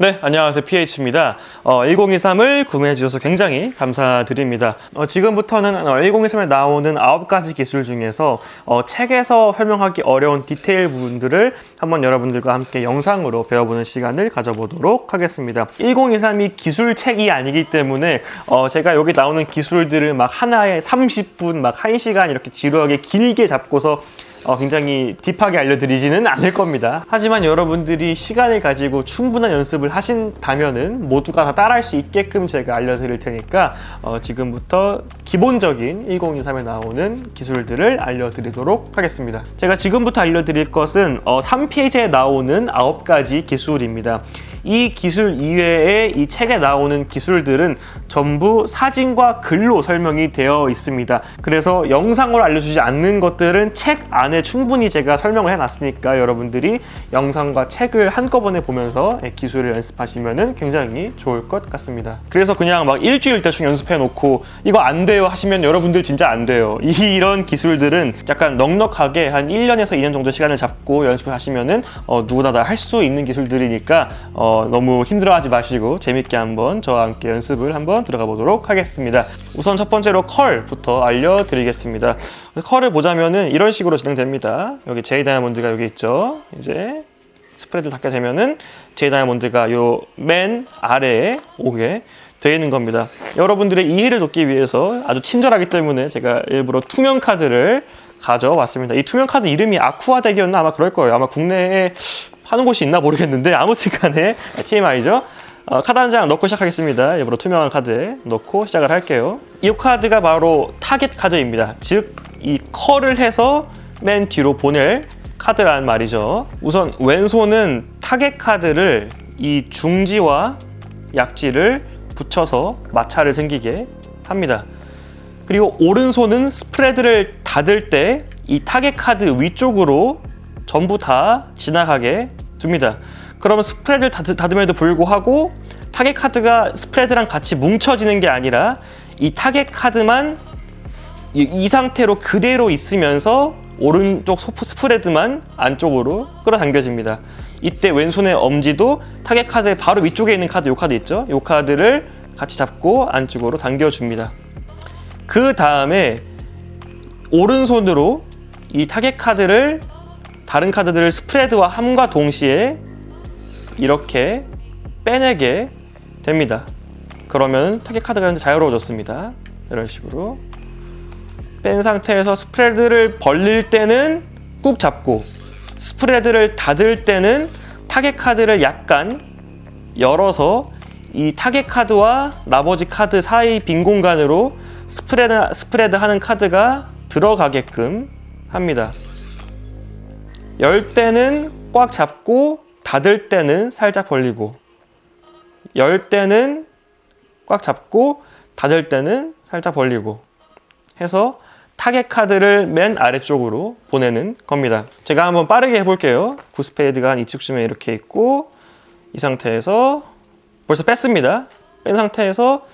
네, 안녕하세요. PH입니다. 1023을 구매해 주셔서 굉장히 감사드립니다. 지금부터는 1023에 나오는 9가지 기술 중에서 책에서 설명하기 어려운 디테일 부분들을 한번 여러분들과 함께 영상으로 배워보는 시간을 가져보도록 하겠습니다. 1023이 기술책이 아니기 때문에 제가 여기 나오는 기술들을 막 하나에 30분, 막 1시간 이렇게 지루하게 길게 잡고서 굉장히 딥하게 알려드리지는 않을 겁니다. 하지만 여러분들이 시간을 가지고 충분한 연습을 하신다면은 모두가 다 따라할 수 있게끔 제가 알려드릴 테니까 지금부터 기본적인 1023에 나오는 기술들을 알려드리도록 하겠습니다. 제가 지금부터 알려드릴 것은 3페이지에 나오는 9가지 기술입니다. 이 기술 이외에 이 책에 나오는 기술들은 전부 사진과 글로 설명이 되어 있습니다. 그래서 영상으로 알려주지 않는 것들은 책 안에 충분히 제가 설명을 해놨으니까 여러분들이 영상과 책을 한꺼번에 보면서 기술을 연습하시면 굉장히 좋을 것 같습니다. 그래서 그냥 막 일주일 대충 연습해 놓고 이거 안 돼요 하시면 여러분들 진짜 안 돼요. 이런 기술들은 약간 넉넉하게 한 1년에서 2년 정도 시간을 잡고 연습을 하시면은 누구나 다 할 수 있는 기술들이니까 너무 힘들어하지 마시고 재밌게 한번 저와 함께 연습을 한번 들어가 보도록 하겠습니다. 우선 첫 번째로 컬부터 알려드리겠습니다. 컬을 보자면은 이런 식으로 진행됩니다. 여기 제이 다이아몬드가 여기 있죠. 이제 스프레드를 닫게 되면은 제이 다이아몬드가 요 맨 아래에 오게 되어 있는 겁니다. 여러분들의 이해를 돕기 위해서 아주 친절하기 때문에 제가 일부러 투명 카드를 가져왔습니다. 이 투명 카드 이름이 아쿠아 덱이었나 아마 그럴 거예요. 아마 국내에 파는 곳이 있나 모르겠는데 아무튼 간에 TMI죠. 카드 한 장 넣고 시작하겠습니다. 일부러 투명한 카드에 넣고 시작을 할게요. 이 카드가 바로 타겟 카드입니다. 즉, 이 컬을 해서 맨 뒤로 보낼 카드란 말이죠. 우선 왼손은 타겟 카드를 이 중지와 약지를 붙여서 마찰을 생기게 합니다. 그리고 오른손은 스프레드를 닫을 때 이 타겟 카드 위쪽으로 전부 다 지나가게 둡니다. 그러면 스프레드를 닫음에도 불구하고 타겟 카드가 스프레드랑 같이 뭉쳐지는 게 아니라 이 타겟 카드만 이 상태로 그대로 있으면서 오른쪽 스프레드만 안쪽으로 끌어당겨집니다. 이때 왼손의 엄지도 타겟 카드의 바로 위쪽에 있는 카드, 이 카드 있죠? 이 카드를 같이 잡고 안쪽으로 당겨줍니다. 그 다음에 오른손으로 이 타겟 카드를 다른 카드들을 스프레드와 함과 동시에 이렇게 빼내게 됩니다. 그러면 타겟 카드가 자유로워졌습니다. 이런 식으로 뺀 상태에서 스프레드를 벌릴 때는 꾹 잡고 스프레드를 닫을 때는 타겟 카드를 약간 열어서 이 타겟 카드와 나머지 카드 사이 빈 공간으로 스프레드 하는 카드가 들어가게끔 합니다. 열 때는 꽉 잡고 닫을 때는 살짝 벌리고 열 때는 꽉 잡고 닫을 때는 살짝 벌리고 해서 타겟 카드를 맨 아래쪽으로 보내는 겁니다. 제가 한번 빠르게 해볼게요. 9스페이드가 한 이쯤에 이렇게 있고 이 상태에서 벌써 뺐습니다. 뺀 상태에서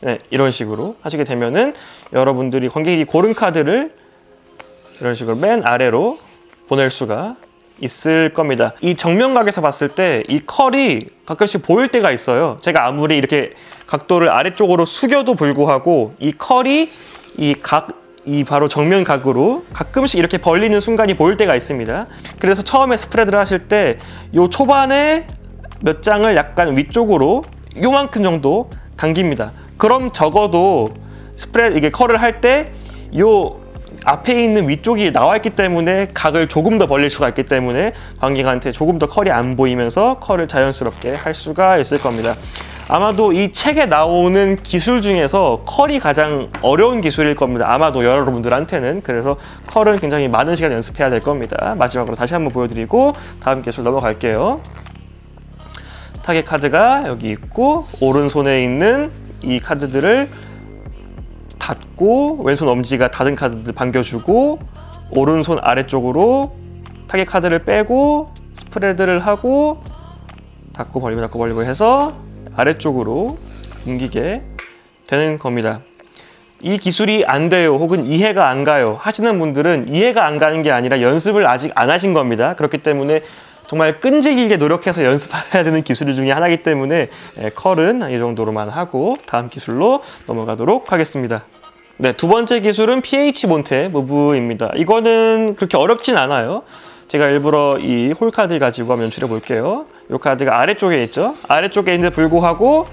네, 이런 식으로 하시게 되면은 여러분들이 관객이 고른 카드를 이런 식으로 맨 아래로 보낼 수가 있을 겁니다. 이 정면각에서 봤을 때 이 컬이 가끔씩 보일 때가 있어요. 제가 아무리 이렇게 각도를 아래쪽으로 숙여도 불구하고 이 컬이 이 바로 정면각으로 가끔씩 이렇게 벌리는 순간이 보일 때가 있습니다. 그래서 처음에 스프레드를 하실 때 요 초반에 몇 장을 약간 위쪽으로 요만큼 정도 당깁니다. 그럼 적어도 이게 컬을 할 때 요 앞에 있는 위쪽이 나와 있기 때문에 각을 조금 더 벌릴 수가 있기 때문에 관객한테 조금 더 컬이 안 보이면서 컬을 자연스럽게 할 수가 있을 겁니다. 아마도 이 책에 나오는 기술 중에서 컬이 가장 어려운 기술일 겁니다. 아마도 여러분들한테는. 그래서 컬은 굉장히 많은 시간 연습해야 될 겁니다. 마지막으로 다시 한번 보여드리고 다음 기술 넘어갈게요. 타겟 카드가 여기 있고 오른손에 있는 이 카드들을 닫고 왼손 엄지가 닫은 카드들 반겨주고 오른손 아래쪽으로 타겟 카드를 빼고 스프레드를 하고 닫고 벌리고 해서 아래쪽으로 옮기게 되는 겁니다. 이 기술이 안 돼요 혹은 이해가 안 가요 하시는 분들은 이해가 안 가는 게 아니라 연습을 아직 안 하신 겁니다. 그렇기 때문에 정말 끈질기게 노력해서 연습해야 되는 기술 중에 하나이기 때문에 컬은 이 정도로만 하고 다음 기술로 넘어가도록 하겠습니다. 네, 두 번째 기술은 PH 몬테 무브입니다. 이거는 그렇게 어렵진 않아요. 제가 일부러 이 홀카드를 가지고 한번 연출해 볼게요. 이 카드가 아래쪽에 있죠. 아래쪽에 있는데 불구하고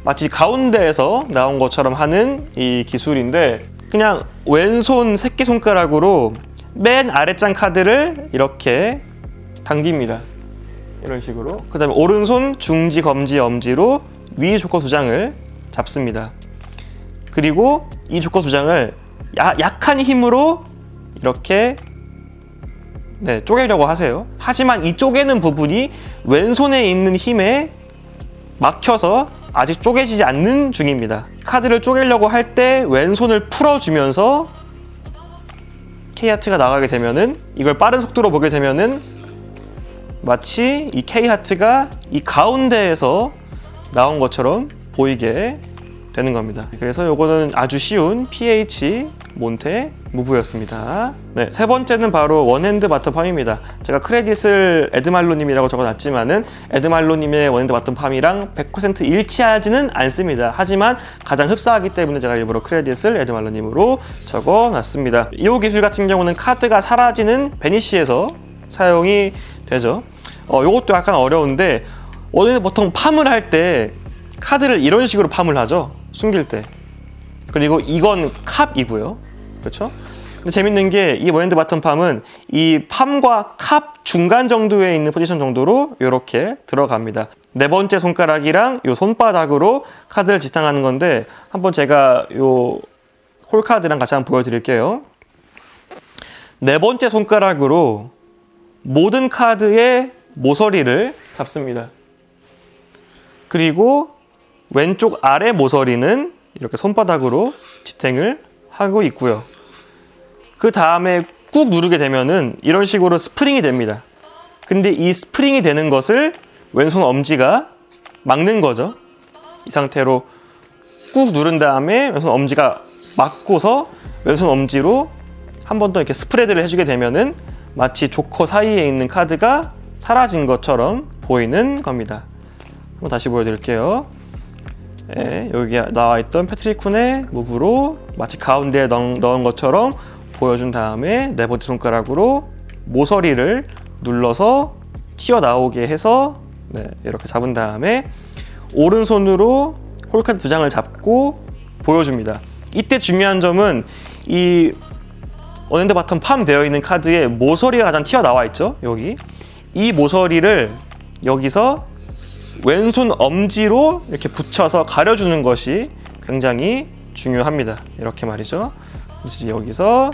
마치 가운데에서 나온 것처럼 하는 이 기술인데, 그냥 왼손 새끼손가락으로 맨 아래장 카드를 이렇게 당깁니다. 이런 식으로. 그 다음에 오른손 중지, 검지, 엄지로 위 조커 두 장을 잡습니다. 그리고 이 조커 두 장을 약한 힘으로 이렇게 쪼개려고 하세요. 하지만 이 쪼개는 부분이 왼손에 있는 힘에 막혀서 아직 쪼개지지 않는 중입니다. 카드를 쪼개려고 할 때 왼손을 풀어주면서 K하트가 나가게 되면은, 이걸 빠른 속도로 보게 되면은 마치 이 K하트가 이 가운데에서 나온 것처럼 보이게 되는 겁니다. 그래서 요거는 아주 쉬운 PH 몬테 무브였습니다. 네, 세 번째는 바로 원핸드 바텀팜입니다. 제가 크레딧을 에드말로님이라고 적어놨지만은 에드말로님의 원핸드 바텀팜이랑 100% 일치하지는 않습니다. 하지만 가장 흡사하기 때문에 제가 일부러 크레딧을 에드말로님으로 적어놨습니다. 이 기술 같은 경우는 카드가 사라지는 베니시에서 사용이 되죠. 요것도 약간 어려운데, 원래는 보통 팜을 할 때 카드를 이런 식으로 팜을 하죠. 숨길 때. 그리고 이건 캅이고요. 그렇죠? 근데 재밌는 게 이 원핸드 바텀팜은 이 팜과 캅 중간 정도에 있는 포지션 정도로 이렇게 들어갑니다. 네 번째 손가락이랑 요 손바닥으로 카드를 지탱하는 건데, 한번 제가 요 홀카드랑 같이 한번 보여드릴게요. 네 번째 손가락으로 모든 카드의 모서리를 잡습니다. 그리고 왼쪽 아래 모서리는 이렇게 손바닥으로 지탱을 하고 있고요. 그 다음에 꾹 누르게 되면은 이런 식으로 스프링이 됩니다. 근데 이 스프링이 되는 것을 왼손 엄지가 막는 거죠. 이 상태로 꾹 누른 다음에 왼손 엄지가 막고서 왼손 엄지로 한 번 더 이렇게 스프레드를 해주게 되면은 마치 조커 사이에 있는 카드가 사라진 것처럼 보이는 겁니다. 한번 다시 보여드릴게요. 네, 여기 나와 있던 패트릭 쿤의 무브로 마치 가운데에 넣은 것처럼 보여준 다음에 네 번째 손가락으로 모서리를 눌러서 튀어나오게 해서 이렇게 잡은 다음에 오른손으로 홀카드 두 장을 잡고 보여줍니다. 이때 중요한 점은 이 원핸드 바텀 팜 되어 있는 카드에 모서리가 가장 튀어나와 있죠. 여기 이 모서리를 여기서 왼손 엄지로 이렇게 붙여서 가려주는 것이 굉장히 중요합니다. 이렇게 말이죠. 그래서 여기서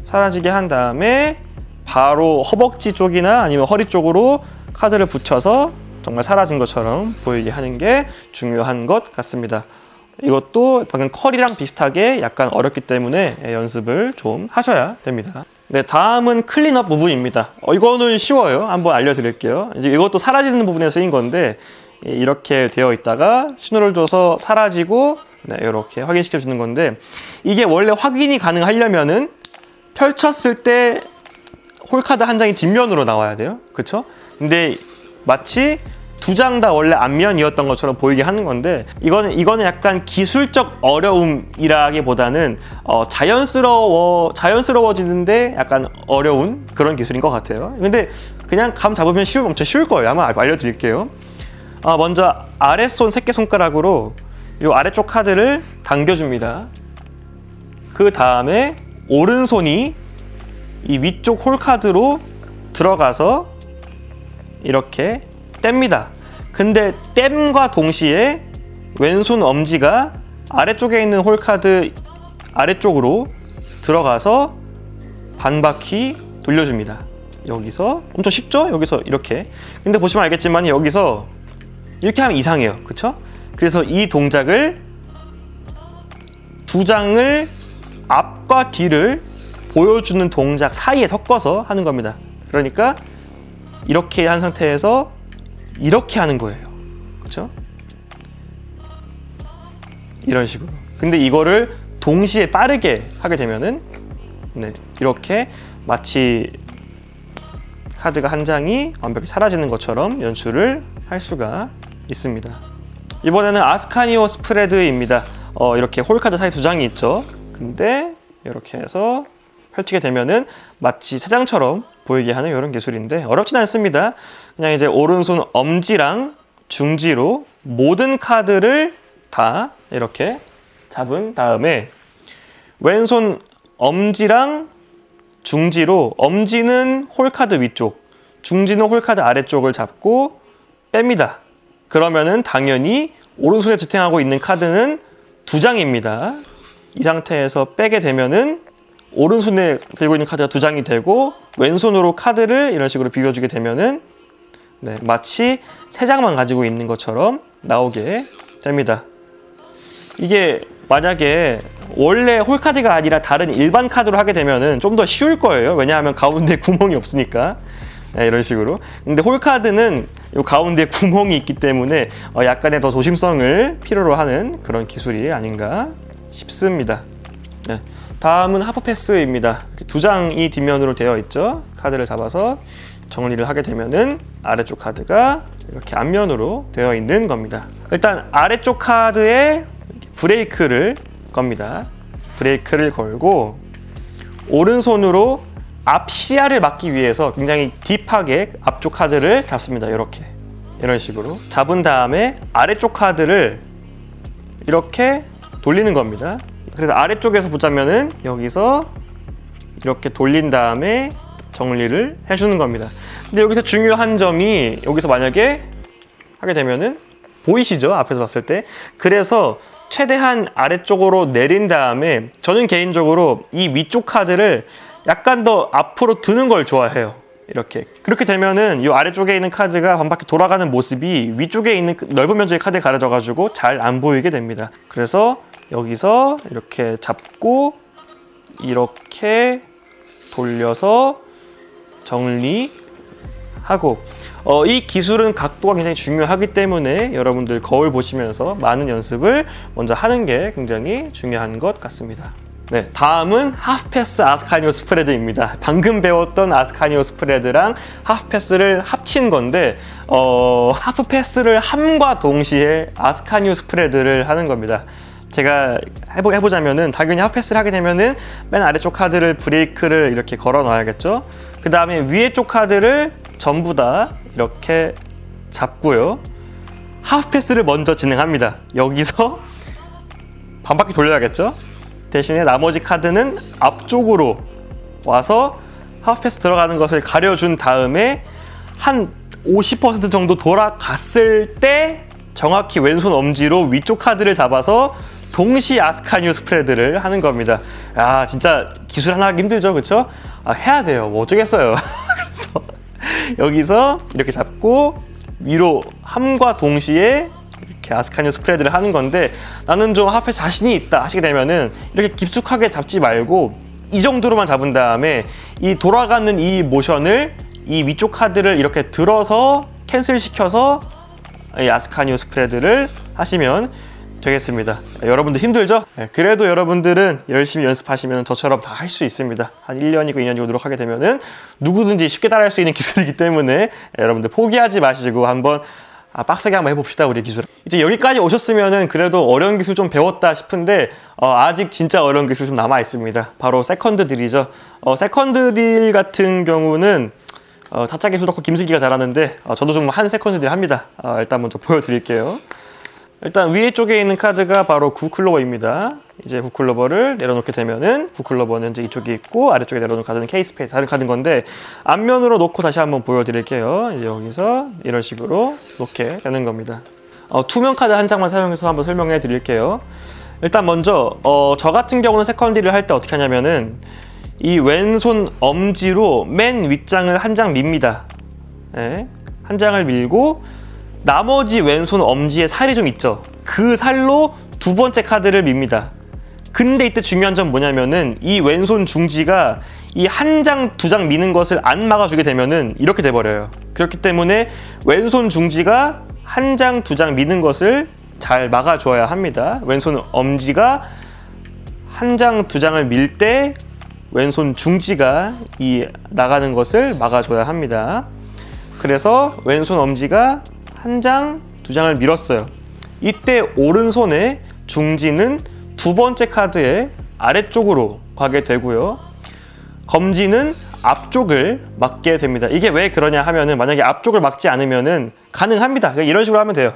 사라지게 한 다음에 바로 허벅지 쪽이나 아니면 허리 쪽으로 카드를 붙여서 정말 사라진 것처럼 보이게 하는 게 중요한 것 같습니다. 이것도 방금 컬이랑 비슷하게 약간 어렵기 때문에 연습을 좀 하셔야 됩니다. 네, 다음은 클린업 부분입니다. 이거는 쉬워요. 한번 알려드릴게요. 이제 이것도 사라지는 부분에 쓰인 건데, 이렇게 되어 있다가 신호를 줘서 사라지고 이렇게 확인시켜 주는 건데, 이게 원래 확인이 가능하려면은 펼쳤을 때 홀카드 한 장이 뒷면으로 나와야 돼요. 그쵸? 근데 마치 두 장 다 원래 앞면이었던 것처럼 보이게 하는 건데, 이거는 약간 기술적 어려움이라기보다는 자연스러워지는데 약간 어려운 그런 기술인 것 같아요. 근데 그냥 감 잡으면 엄청 쉬울 거예요. 아마 알려드릴게요. 먼저 아랫손 새끼손가락으로 이 아래쪽 카드를 당겨줍니다. 그 다음에 오른손이 이 위쪽 홀카드로 들어가서 이렇게 뗍니다. 근데 땜과 동시에 왼손 엄지가 아래쪽에 있는 홀카드 아래쪽으로 들어가서 반바퀴 돌려줍니다. 여기서 엄청 쉽죠? 여기서 이렇게. 근데 보시면 알겠지만 여기서 이렇게 하면 이상해요. 그쵸? 그래서 이 동작을 두 장을 앞과 뒤를 보여주는 동작 사이에 섞어서 하는 겁니다. 그러니까 이렇게 한 상태에서 이렇게 하는 거예요. 그렇죠? 이런 식으로. 근데 이거를 동시에 빠르게 하게 되면은 이렇게 마치 카드가 한 장이 완벽히 사라지는 것처럼 연출을 할 수가 있습니다. 이번에는 아스카니오 스프레드입니다. 이렇게 홀카드 사이 두 장이 있죠. 근데 이렇게 해서 펼치게 되면은 마치 세 장처럼 보이게 하는 이런 기술인데 어렵진 않습니다. 그냥 이제 오른손 엄지랑 중지로 모든 카드를 다 이렇게 잡은 다음에 왼손 엄지랑 중지로 엄지는 홀카드 위쪽, 중지는 홀카드 아래쪽을 잡고 뺍니다. 그러면은 당연히 오른손에 지탱하고 있는 카드는 두 장입니다. 이 상태에서 빼게 되면은 오른손에 들고 있는 카드가 두 장이 되고 왼손으로 카드를 이런 식으로 비벼주게 되면은 마치 세 장만 가지고 있는 것처럼 나오게 됩니다. 이게 만약에 원래 홀카드가 아니라 다른 일반 카드로 하게 되면은 좀 더 쉬울 거예요. 왜냐하면 가운데 구멍이 없으니까. 이런 식으로. 근데 홀카드는 이 가운데 구멍이 있기 때문에 약간의 더 조심성을 필요로 하는 그런 기술이 아닌가 싶습니다. 다음은 하프 패스입니다. 두 장이 뒷면으로 되어 있죠. 카드를 잡아서 정리를 하게 되면은 아래쪽 카드가 이렇게 앞면으로 되어 있는 겁니다. 일단 아래쪽 카드에 브레이크를 겁니다. 브레이크를 걸고 오른손으로 앞 시야를 막기 위해서 굉장히 딥하게 앞쪽 카드를 잡습니다. 이런 식으로 잡은 다음에 아래쪽 카드를 이렇게 돌리는 겁니다. 그래서 아래쪽에서 보자면은 여기서 이렇게 돌린 다음에 정리를 해주는 겁니다. 근데 여기서 중요한 점이 여기서 만약에 하게 되면은 보이시죠? 앞에서 봤을 때. 그래서 최대한 아래쪽으로 내린 다음에 저는 개인적으로 이 위쪽 카드를 약간 더 앞으로 드는 걸 좋아해요. 그렇게 되면은 이 아래쪽에 있는 카드가 반 바퀴 돌아가는 모습이 위쪽에 있는 넓은 면적의 카드에 가려져 가지고 잘 안 보이게 됩니다. 그래서 여기서 이렇게 잡고 이렇게 돌려서 정리하고 이 기술은 각도가 굉장히 중요하기 때문에 여러분들 거울 보시면서 많은 연습을 먼저 하는 게 굉장히 중요한 것 같습니다. 다음은 하프패스 아스카니오 스프레드입니다. 방금 배웠던 아스카니오 스프레드랑 하프패스를 합친 건데 하프패스를 함과 동시에 아스카니오 스프레드를 하는 겁니다. 제가 해보자면은 당연히 하프패스를 하게 되면은 맨 아래쪽 카드를 브레이크를 이렇게 걸어 놔야겠죠. 그 다음에 위에 쪽 카드를 전부 다 이렇게 잡고요. 하프패스를 먼저 진행합니다. 여기서 반 바퀴 돌려야겠죠. 대신에 나머지 카드는 앞쪽으로 와서 하프패스 들어가는 것을 가려준 다음에 한 50% 정도 돌아갔을 때 정확히 왼손 엄지로 위쪽 카드를 잡아서 동시 아스카니오 스프레드를 하는 겁니다. 진짜 기술 하나 하기 힘들죠, 그렇죠? 해야 돼요. 뭐 어쩌겠어요. 그래서 여기서 이렇게 잡고 위로 함과 동시에 이렇게 아스카니오 스프레드를 하는 건데 나는 좀 하프패스 자신이 있다 하시게 되면은 이렇게 깊숙하게 잡지 말고 이 정도로만 잡은 다음에 이 돌아가는 이 모션을 이 위쪽 카드를 이렇게 들어서 캔슬 시켜서 이 아스카니오 스프레드를 하시면 되겠습니다. 여러분들 힘들죠? 그래도 여러분들은 열심히 연습하시면 저처럼 다 할 수 있습니다. 한 1년이고 2년이고 노력하게 되면은 누구든지 쉽게 따라할 수 있는 기술이기 때문에 여러분들 포기하지 마시고 한번 빡세게 한번 해봅시다, 우리 기술. 이제 여기까지 오셨으면은 그래도 어려운 기술 좀 배웠다 싶은데 아직 진짜 어려운 기술 좀 남아 있습니다. 바로 세컨드 딜이죠. 세컨드 딜 같은 경우는 타짜 기술 덕후 김슬기가 잘하는데 저도 좀 한 세컨드 딜 합니다. 일단 먼저 보여드릴게요. 일단 위에 쪽에 있는 카드가 바로 굿클로버입니다. 이제 굿클로버를 내려놓게 되면은 굿클로버는 이제 이쪽에 있고 아래쪽에 내려놓은 카드는 케이스페이스 다른 카드인 건데 앞면으로 놓고 다시 한번 보여드릴게요. 이제 여기서 이런 식으로 놓게 되는 겁니다. 투명 카드 한 장만 사용해서 한번 설명해 드릴게요. 일단 먼저 저 같은 경우는 세컨디를 할 때 어떻게 하냐면은 이 왼손 엄지로 맨 윗장을 한 장 밉니다. 한 장을 밀고 나머지 왼손 엄지에 살이 좀 있죠. 그 살로 두 번째 카드를 밉니다. 근데 이때 중요한 점 뭐냐면은 이 왼손 중지가 이 한 장, 두 장 미는 것을 안 막아주게 되면은 이렇게 돼버려요. 그렇기 때문에 왼손 중지가 한 장, 두 장 미는 것을 잘 막아줘야 합니다. 왼손 엄지가 한 장, 두 장을 밀 때 왼손 중지가 이 나가는 것을 막아줘야 합니다. 그래서 왼손 엄지가 한 장, 두 장을 밀었어요. 이때 오른손의 중지는 두 번째 카드의 아래쪽으로 가게 되고요. 검지는 앞쪽을 막게 됩니다. 이게 왜 그러냐 하면은 만약에 앞쪽을 막지 않으면은 가능합니다. 이런 식으로 하면 돼요.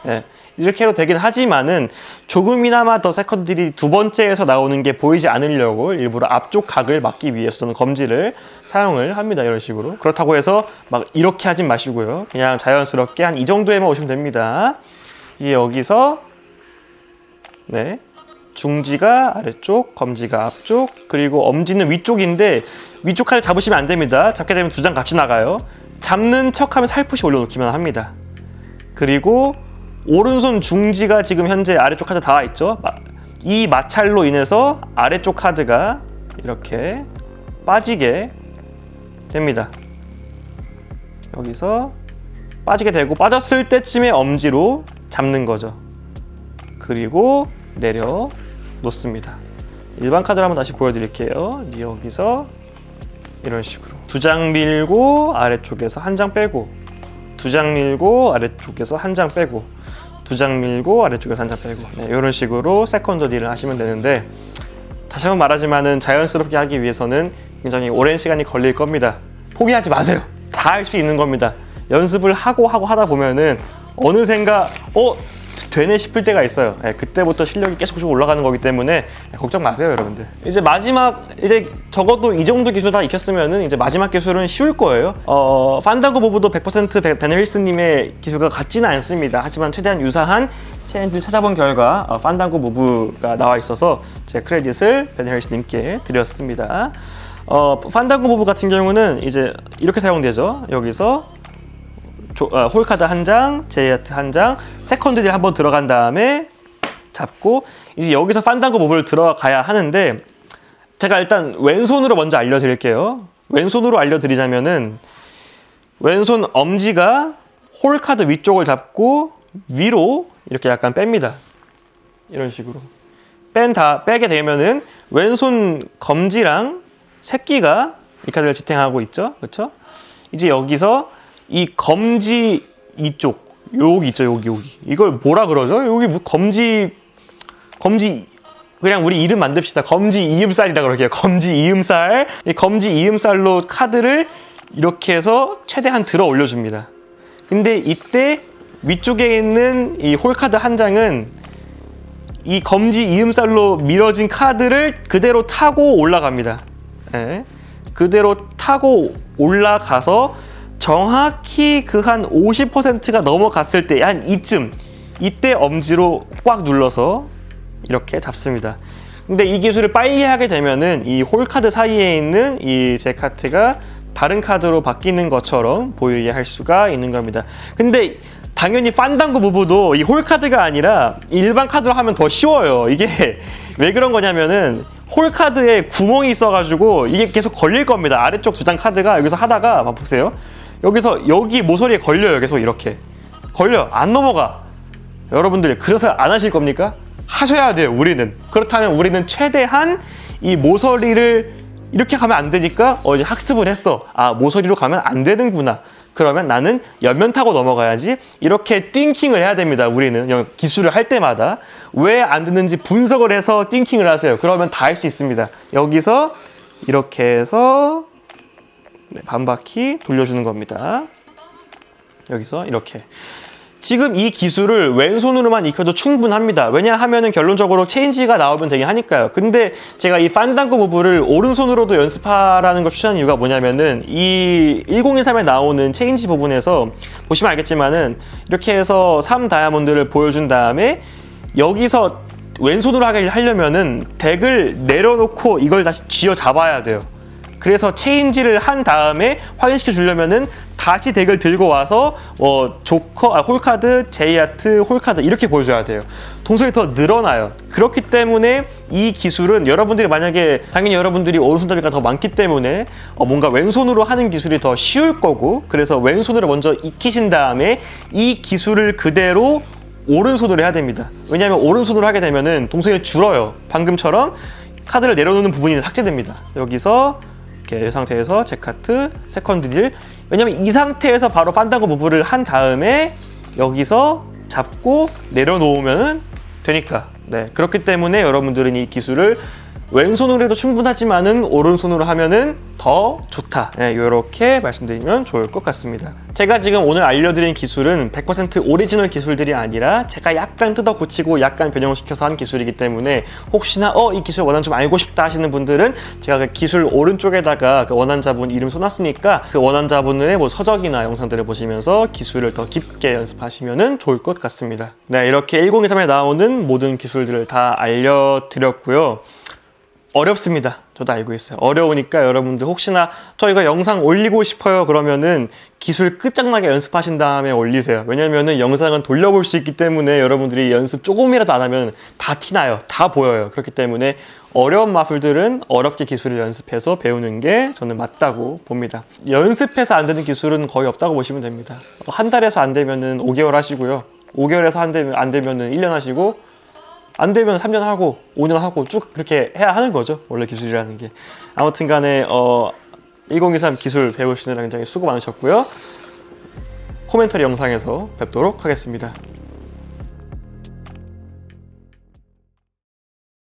예, 이렇게 해도 되긴 하지만은 조금이나마 더 세컨드딜이 두 번째에서 나오는 게 보이지 않으려고 일부러 앞쪽 각을 막기 위해서 저는 검지를 사용을 합니다. 이런 식으로. 그렇다고 해서 막 이렇게 하진 마시고요. 그냥 자연스럽게 한 이 정도에만 오시면 됩니다. 이제 여기서 네, 중지가 아래쪽, 검지가 앞쪽, 그리고 엄지는 위쪽인데 위쪽 칼을 잡으시면 안 됩니다. 잡게 되면 두 장 같이 나가요. 잡는 척하면 살포시 올려놓기만 합니다. 그리고 오른손 중지가 지금 현재 아래쪽 카드 다 있죠. 이 마찰로 인해서 아래쪽 카드가 이렇게 빠지게 됩니다. 여기서 빠지게 되고 빠졌을 때쯤에 엄지로 잡는 거죠. 그리고 내려 놓습니다. 일반 카드를 한번 다시 보여드릴게요. 여기서 이런 식으로 두 장 밀고 아래쪽에서 한 장 빼고, 두 장 밀고 아래쪽에서 한 장 빼고, 두 장 밀고 아래쪽에서 한 장 빼고, 네, 이런 식으로 세컨드 딜을 하시면 되는데, 다시 한번 말하지만은 자연스럽게 하기 위해서는 굉장히 오랜 시간이 걸릴 겁니다. 포기하지 마세요. 다 할 수 있는 겁니다. 연습을 하고 하다 보면은 어느샌가 되네 싶을 때가 있어요. 네, 그때부터 실력이 계속 올라가는 거기 때문에 걱정 마세요, 여러분들. 이제 마지막, 이제 적어도 이 정도 기술 다 익혔으면은 이제 마지막 기술은 쉬울 거예요. 판다고 무브도 100% 베네 힐스님의 기술과 같지는 않습니다. 하지만 최대한 유사한 체인지를 찾아본 결과 판다고 무브가 나와 있어서 제 크레딧을 베네 힐스님께 드렸습니다. 판다고 무브 같은 경우는 이제 이렇게 사용되죠. 여기서 홀카드 한 장, 제이아트 한 장, 세컨드 딜 한번 들어간 다음에 잡고, 이제 여기서 판다고 무브를 들어가야 하는데, 제가 일단 왼손으로 먼저 알려드릴게요. 왼손으로 알려드리자면은 왼손 엄지가 홀카드 위쪽을 잡고 위로 이렇게 약간 뺍니다. 이런 식으로 빼게 되면은 왼손 검지랑 새끼가 이 카드를 지탱하고 있죠. 그렇죠? 이제 여기서 이 검지 이쪽, 여기 있죠, 여기. 이걸 뭐라 그러죠? 여기 검지, 그냥 우리 이름 만듭시다. 검지 이음살이라 그럴게요. 검지 이음살. 이 검지 이음살로 카드를 이렇게 해서 최대한 들어 올려줍니다. 근데 이때 위쪽에 있는 이 홀카드 한 장은 이 검지 이음살로 밀어진 카드를 그대로 타고 올라갑니다. 네. 그대로 타고 올라가서 정확히 그 한 50%가 넘어갔을 때 한 이때 엄지로 꽉 눌러서 이렇게 잡습니다. 근데 이 기술을 빨리 하게 되면은 이 홀카드 사이에 있는 이 제 카드가 다른 카드로 바뀌는 것처럼 보이게 할 수가 있는 겁니다. 근데 당연히 판다고 무브도 이 홀카드가 아니라 일반 카드로 하면 더 쉬워요. 이게 왜 그런 거냐면은 홀카드에 구멍이 있어가지고 이게 계속 걸릴 겁니다. 아래쪽 두 장 카드가 여기서 하다가 보세요. 여기서 여기 모서리에 걸려요. 계속 이렇게 걸려. 안 넘어가. 여러분들 그래서 안 하실 겁니까? 하셔야 돼요. 우리는. 그렇다면 우리는 최대한 이 모서리를 이렇게 가면 안 되니까 이제 학습을 했어. 모서리로 가면 안 되는구나. 그러면 나는 옆면 타고 넘어가야지. 이렇게 띵킹을 해야 됩니다. 우리는 기술을 할 때마다 왜 안 되는지 분석을 해서 띵킹을 하세요. 그러면 다 할 수 있습니다. 여기서 이렇게 해서 반 바퀴 돌려주는 겁니다. 여기서 이렇게. 지금 이 기술을 왼손으로만 익혀도 충분합니다. 왜냐하면은 결론적으로 체인지가 나오면 되긴 하니까요. 근데 제가 이 판다고 무브를 오른손으로도 연습하라는 걸 추천하는 이유가 뭐냐면은 이 1023에 나오는 체인지 부분에서 보시면 알겠지만은 이렇게 해서 3다이아몬드를 보여준 다음에 여기서 왼손으로 하려면은 덱을 내려놓고 이걸 다시 쥐어 잡아야 돼요. 그래서 체인지를 한 다음에 확인시켜 주려면은 다시 덱을 들고 와서 홀카드, 제이아트, 홀카드 이렇게 보여줘야 돼요. 동선이 더 늘어나요. 그렇기 때문에 이 기술은 여러분들이 만약에 당연히 여러분들이 오른손잡이가 더 많기 때문에 뭔가 왼손으로 하는 기술이 더 쉬울 거고, 그래서 왼손으로 먼저 익히신 다음에 이 기술을 그대로 오른손으로 해야 됩니다. 왜냐하면 오른손으로 하게 되면은 동선이 줄어요. 방금처럼 카드를 내려놓는 부분이 삭제됩니다. 여기서 이렇게 이 상태에서 제카트, 세컨드 딜. 왜냐면 이 상태에서 바로 판단고 무브를 한 다음에 여기서 잡고 내려놓으면 되니까. 네, 그렇기 때문에 여러분들은 이 기술을 왼손으로 해도 충분하지만은 오른손으로 하면은 더 좋다. 네, 이렇게 말씀드리면 좋을 것 같습니다. 제가 지금 오늘 알려드린 기술은 100% 오리지널 기술들이 아니라 제가 약간 뜯어 고치고 약간 변형시켜서 한 기술이기 때문에 혹시나 이 기술 원한 좀 알고 싶다 하시는 분들은 제가 그 기술 오른쪽에다가 그 원한자분 이름 써놨으니까 그 원한자분의 뭐 서적이나 영상들을 보시면서 기술을 더 깊게 연습하시면 좋을 것 같습니다. 네, 이렇게 1023에 나오는 모든 기술들을 다 알려드렸고요. 어렵습니다. 저도 알고 있어요. 어려우니까 여러분들 혹시나 저희가 영상 올리고 싶어요 그러면은 기술 끝장나게 연습하신 다음에 올리세요. 왜냐면은 영상은 돌려볼 수 있기 때문에 여러분들이 연습 조금이라도 안 하면 다 티나요. 다 보여요. 그렇기 때문에 어려운 마술들은 어렵게 기술을 연습해서 배우는 게 저는 맞다고 봅니다. 연습해서 안 되는 기술은 거의 없다고 보시면 됩니다. 한 달에서 안 되면은 5개월 하시고요. 5개월에서 안 되면은 1년 하시고 안 되면 3년 하고 5년 하고 쭉 그렇게 해야 하는 거죠. 원래 기술이라는 게. 아무튼 간에 1023 기술 배우시느라 굉장히 수고 많으셨고요. 코멘터리 영상에서 뵙도록 하겠습니다.